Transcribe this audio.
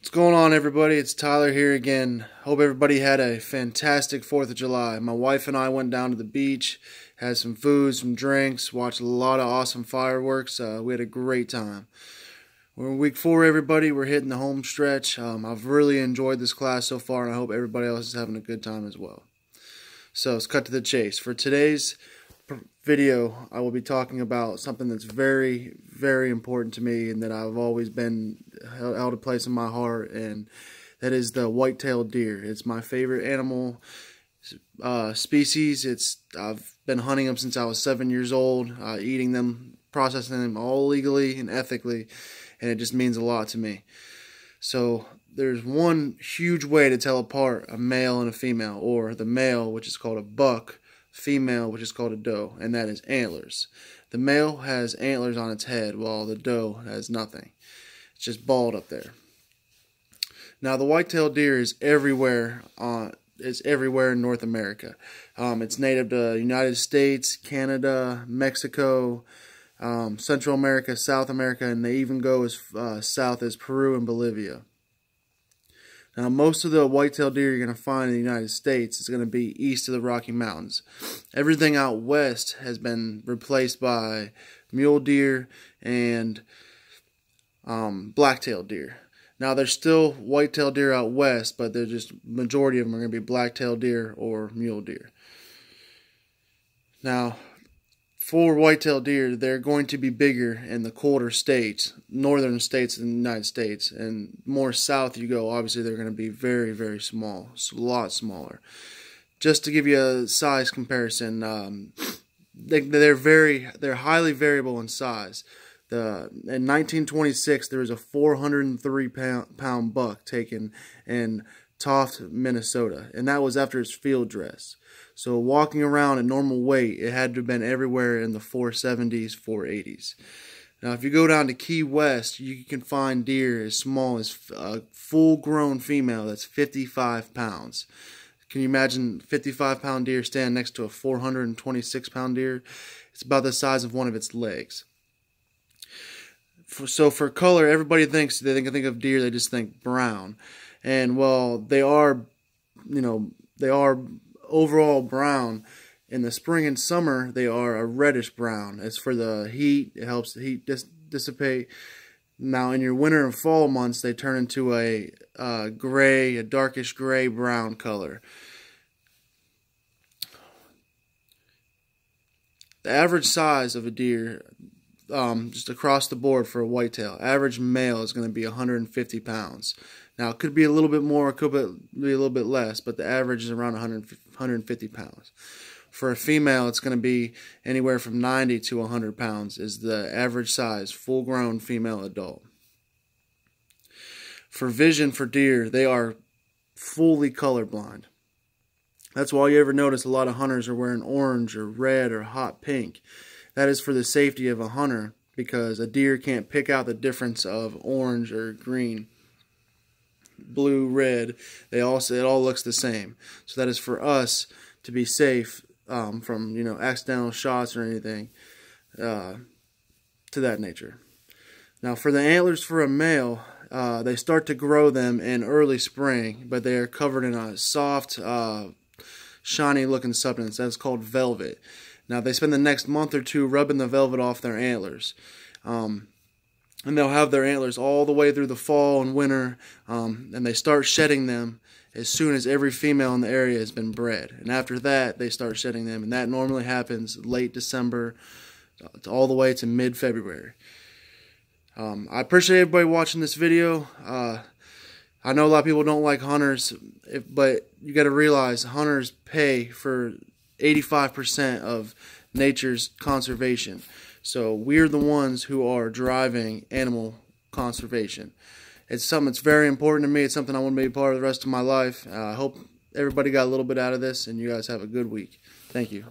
What's going on, everybody? It's Tyler here again. Hope everybody had a fantastic 4th of July. My wife and I went down to the beach, had some food, some drinks, watched a lot of awesome fireworks. We had a great time. We're in week 4, everybody. We're hitting the home stretch. I've really enjoyed this class so far, and I hope everybody else is having a good time as well. So let's cut to the chase. For today's video, I will be talking about something that's very, very important to me and that I've always been held a place in my heart, and that is the white-tailed deer. It's my favorite animal species. I've been hunting them since I was 7 years old, eating them, processing them all legally and ethically, and it just means a lot to me. So there's one huge way to tell apart a male and a female, or the male, which is called a buck, female, which is called a doe, and that is antlers. The male has antlers on its head, while the doe has nothing. It's just bald up there. Now, the white-tailed deer is everywhere in North America. It's native to the United States, Canada, Mexico, Central America, South America, and they even go as south as Peru and Bolivia. Now, most of the white-tailed deer you're going to find in the United States is going to be east of the Rocky Mountains. Everything out west has been replaced by mule deer and black-tailed deer. Now, there's still white-tailed deer out west, but there's just majority of them are going to be black-tailed deer or mule deer. Now, for white-tailed deer, they're going to be bigger in the colder states, northern states in the United States, and more south you go, obviously they're going to be very, very small, a lot smaller. Just to give you a size comparison, they're highly variable in size. In 1926, there was a 403-pound buck taken in Toft, Minnesota, and that was after his field dress. So walking around at normal weight, it had to have been everywhere in the 470s, 480s. Now, if you go down to Key West, you can find deer as small as a full-grown female that's 55 pounds. Can you imagine a 55-pound deer standing next to a 426-pound deer? It's about the size of one of its legs. So for color, everybody thinks they think of deer, they just think brown. And while they are overall brown, in the spring and summer they are a reddish brown. As for the heat, it helps the heat dissipate. Now in your winter and fall months, they turn into a darkish gray brown color. The average size of a deer, just across the board for a whitetail, average male is going to be 150 pounds. Now, it could be a little bit more, it could be a little bit less, but the average is around 150 pounds. For a female, it's going to be anywhere from 90 to 100 pounds is the average size, full-grown female adult. For vision for deer, they are fully colorblind. That's why you ever notice a lot of hunters are wearing orange or red or hot pink. That is for the safety of a hunter, because a deer can't pick out the difference of orange or green, blue, red. It all looks the same. So that is for us to be safe from accidental shots or anything to that nature. Now, for the antlers for a male, they start to grow them in early spring, but they are covered in a soft, shiny looking substance that's called velvet. Now, they spend the next month or two rubbing the velvet off their antlers. And they'll have their antlers all the way through the fall and winter, and they start shedding them as soon as every female in the area has been bred. And after that, they start shedding them, and that normally happens late December all the way to mid-February. I appreciate everybody watching this video. I know a lot of people don't like hunters, but you got to realize hunters pay for 85% of nature's conservation. So we're the ones who are driving animal conservation. It's something that's very important to me. It's something I want to be a part of the rest of my life. I hope everybody got a little bit out of this, and you guys have a good week. Thank you.